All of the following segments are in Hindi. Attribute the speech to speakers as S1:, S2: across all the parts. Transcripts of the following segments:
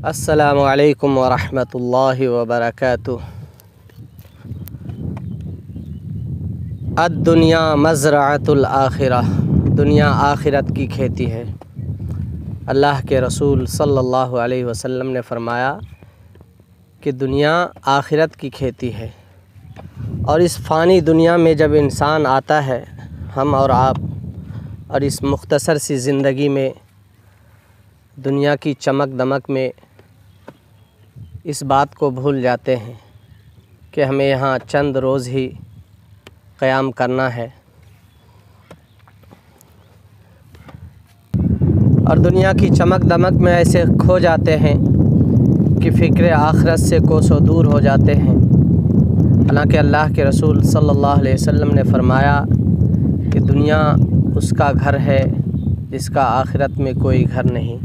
S1: अस्सलामु अलैकुम वरहमतुल्लाहि वबरकातुह। अद्दुनिया मज़रअतुल आखिरह, दुनिया आखिरत की खेती है। अल्लाह के रसूल सल्लल्लाहु अलैहि वसल्लम ने फरमाया कि दुनिया आखिरत की खेती है। और इस फ़ानी दुनिया में जब इंसान आता है, हम और आप, और इस मुख्तसर सी ज़िंदगी में दुनिया की चमक दमक में इस बात को भूल जाते हैं कि हमें यहाँ चंद रोज़ ही क़याम करना है। और दुनिया की चमक दमक में ऐसे खो जाते हैं कि फ़िक्र आखिरत से कोसों दूर हो जाते हैं। हालांकि अल्लाह के रसूल सल्लल्लाहु अलैहि वसल्लम ने फरमाया कि दुनिया उसका घर है जिसका आखिरत में कोई घर नहीं।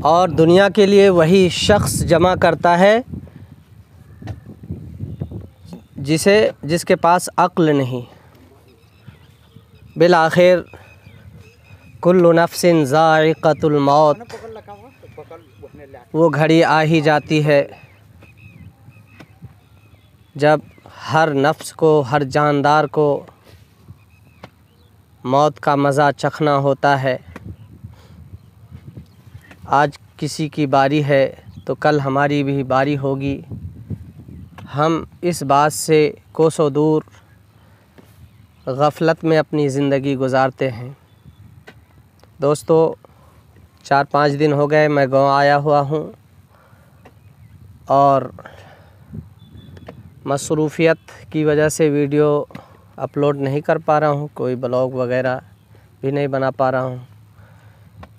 S1: और दुनिया के लिए वही शख्स जमा करता है जिसके पास अक्ल नहीं। बिल आखिर कुल्लु नफ्सिन ज़ाइक़तुल मौत, वो घड़ी आ ही जाती है जब हर नफ्स को, हर जानदार को मौत का मज़ा चखना होता है। आज किसी की बारी है तो कल हमारी भी बारी होगी। हम इस बात से कोसों दूर गफलत में अपनी ज़िंदगी गुजारते हैं। दोस्तों, 4-5 दिन हो गए मैं गाँव आया हुआ हूँ और मसरूफ़ियत की वजह से वीडियो अपलोड नहीं कर पा रहा हूँ, कोई ब्लॉग वगैरह भी नहीं बना पा रहा हूँ।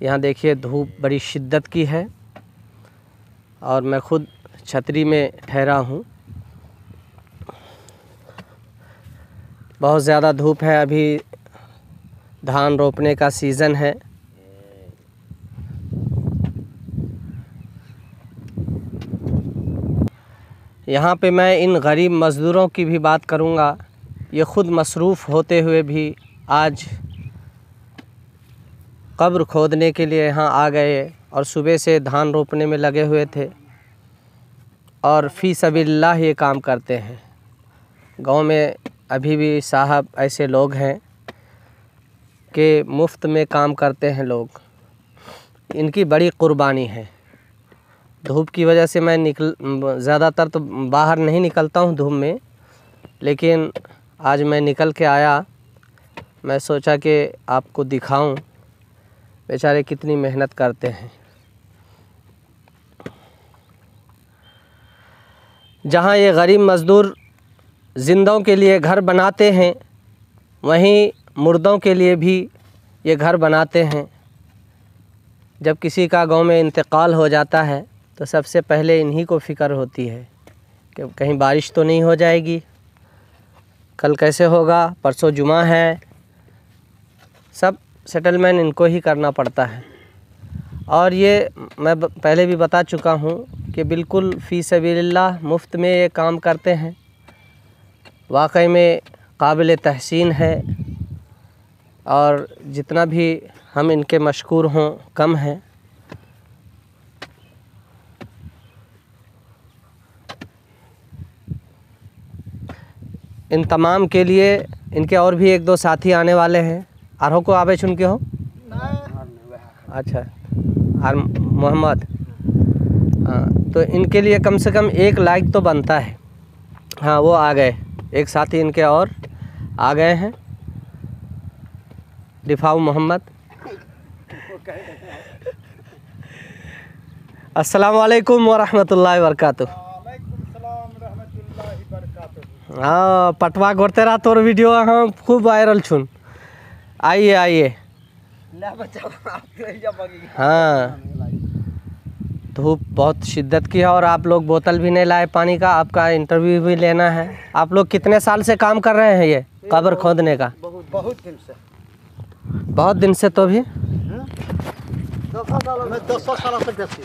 S1: यहाँ देखिए धूप बड़ी शिद्दत की है और मैं ख़ुद छतरी में ठहरा हूँ। बहुत ज़्यादा धूप है। अभी धान रोपने का सीज़न है। यहाँ पे मैं इन गरीब मज़दूरों की भी बात करूँगा। ये ख़ुद मसरूफ़ होते हुए भी आज कब्र खोदने के लिए यहाँ आ गए और सुबह से धान रोपने में लगे हुए थे और फ़ी सबीलिल्लाह ये काम करते हैं। गांव में अभी भी साहब ऐसे लोग हैं कि मुफ्त में काम करते हैं लोग। इनकी बड़ी क़ुरबानी है। धूप की वजह से मैं ज़्यादातर तो बाहर नहीं निकलता हूँ धूप में, लेकिन आज मैं निकल के आया। मैं सोचा कि आपको दिखाऊं बेचारे कितनी मेहनत करते हैं। जहाँ ये गरीब मज़दूर ज़िंदों के लिए घर बनाते हैं, वहीं मुर्दों के लिए भी ये घर बनाते हैं। जब किसी का गांव में इंतकाल हो जाता है तो सबसे पहले इन्हीं को फ़िक्र होती है कि कहीं बारिश तो नहीं हो जाएगी, कल कैसे होगा, परसों जुमा है। सब सेटलमेंट इनको ही करना पड़ता है। और ये मैं पहले भी बता चुका हूँ कि बिल्कुल फ़ी सबीलिल्लाह मुफ्त में ये काम करते हैं। वाकई में काबिल तहसीन है और जितना भी हम इनके मशकूर हों कम है। इन तमाम के लिए इनके और भी 1-2 साथी आने वाले हैं। आरों को आवे चुन के हो? अच्छा, और मोहम्मद, हाँ, तो इनके लिए कम से कम 1 लाइक तो बनता है। हाँ, वो आ गए, एक साथी इनके और आ गए हैं, रिफाऊ मोहम्मद। अस्सलाम वालेकुम वरहमतुल्लाहि वबरकातुह। हाँ, पटवा गोरते रहा तोर वीडियो हाँ खूब वायरल छुन। आइए आइए। हाँ, धूप बहुत शिद्दत की है और आप लोग बोतल भी नहीं लाए पानी का। आपका इंटरव्यू भी लेना है। आप लोग कितने साल से काम कर रहे हैं ये कब्र खोदने का?
S2: बहुत दिन से।
S1: बहुत दिन से तो भी
S2: 200 साल से बेसी।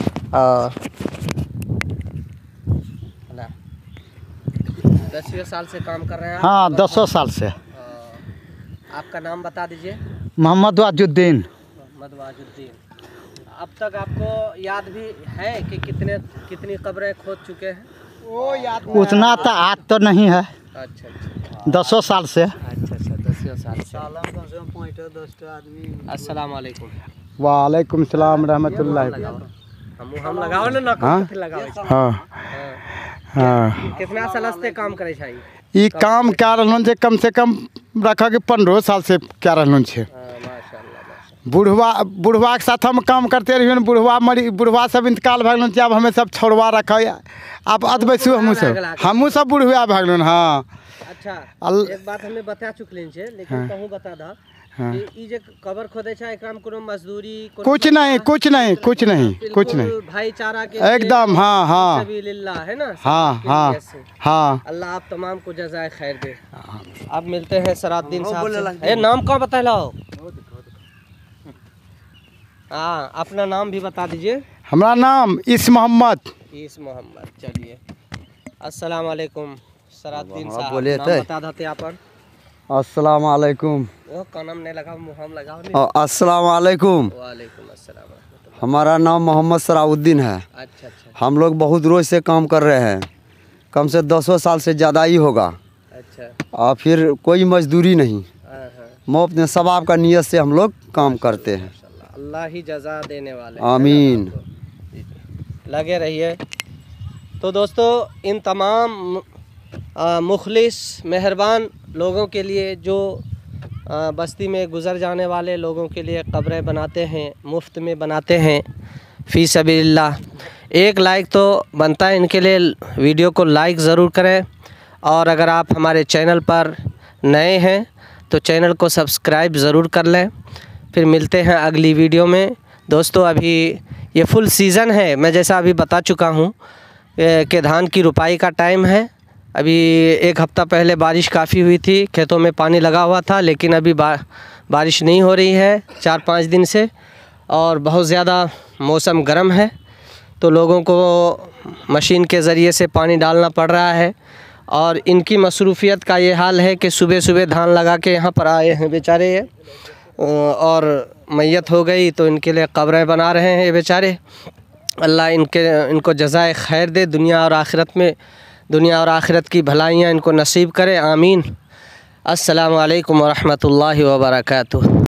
S1: 10 साल से काम कर रहे हैं?
S2: हाँ, 200 साल से।
S1: आपका नाम बता दीजिए।
S2: मोहम्मद वाजुद्दीन।
S1: मोहम्मद वाजुद्दीन। अब तक आपको याद भी है कि कितनी कब्रें खोद चुके हैं?
S2: वो याद उतना तो आज तो नहीं है।
S1: अच्छा अच्छा
S2: 10 साल से।
S1: अच्छा 10 साल से। अस्सलाम वालेकुम।
S2: वालेकुम सलाम रहमतुल्लाह।
S1: हम लगाओ ना लगाओ।
S2: हाँ हाँ
S1: कितना साल से काम करे छै?
S2: ये काम क्या रहलन जे कम से कम रखा के 15 साल से क्या रहलन छे। बुढ़वा के साथ हम काम करते रहिए। बुढ़वा सब इंतकाल भगलन। अब हमें सब छोड़वा रखा है। अब अदबैसु हमहूँ सब बुढ़वा भगलन। हाँ
S1: अच्छा एक बात हमें बता चुकलिन छे, लेकिन कहूँ बता दा कि जे कबर खोदे छै एकरा में कोनो मजदूरी
S2: कुछ नहीं
S1: भाईचारा के
S2: एकदम। हाँ हाँ
S1: सबीलिल्लाह है ना।
S2: हाँ हाँ हाँ
S1: अल्लाह आप तमाम को जज़ाए खैर दे। अब मिलते हैं सराउद्दीन साहब से। नाम कौन बता लो? हाँ अपना नाम भी बता दीजिए।
S2: हमारा नाम इस मोहम्मद।
S1: चलिए अस्सलाम वालेकुम सराउद्दीन साहब।
S2: बोलिए
S1: नाम बता देते आप।
S2: अस्सलाम वालेकुम।
S1: वो कानम नहीं लगा मुहम लगाओ।
S2: अस्सलाम वालेकुम।
S1: वालेकुम अस्सलाम।
S2: हमारा नाम मोहम्मद सराउद्दीन है।
S1: अच्छा अच्छा।
S2: हम लोग बहुत रोज से काम कर रहे हैं। कम से 10 साल से ज़्यादा ही होगा।
S1: अच्छा
S2: और फिर कोई मजदूरी नहीं।
S1: हाँ
S2: अपने सवाब का नियत से हम लोग काम करते हैं।
S1: अल्लाह ही जज़ा देने वाले।
S2: आमीन।
S1: लगे रहिए। तो दोस्तों इन तमाम मुखलिस मेहरबान लोगों के लिए जो बस्ती में गुज़र जाने वाले लोगों के लिए कब्रें बनाते हैं, मुफ्त में बनाते हैं फ़ी सबीलिल्लाह। एक लाइक तो बनता है इनके लिए। वीडियो को लाइक ज़रूर करें। और अगर आप हमारे चैनल पर नए हैं तो चैनल को सब्सक्राइब ज़रूर कर लें। फिर मिलते हैं अगली वीडियो में। दोस्तों अभी ये फुल सीज़न है। मैं जैसा अभी बता चुका हूँ कि धान की रुपाई का टाइम है। अभी एक हफ़्ता पहले बारिश काफ़ी हुई थी, खेतों में पानी लगा हुआ था, लेकिन अभी बारिश नहीं हो रही है 4-5 दिन से। और बहुत ज़्यादा मौसम गर्म है, तो लोगों को मशीन के ज़रिए से पानी डालना पड़ रहा है। और इनकी मसरूफ़ियत का ये हाल है कि सुबह सुबह धान लगा के यहाँ पर आए हैं बेचारे ये, और मैयत हो गई तो इनके लिए कब्रें बना रहे हैं ये बेचारे। अल्लाह इनको जज़ाए खैर दे। दुनिया और आखिरत की भलाइयाँ इनको नसीब करे। आमीन। अस्सलामु अलैकुम व रहमतुल्लाहि व बरकातुहू।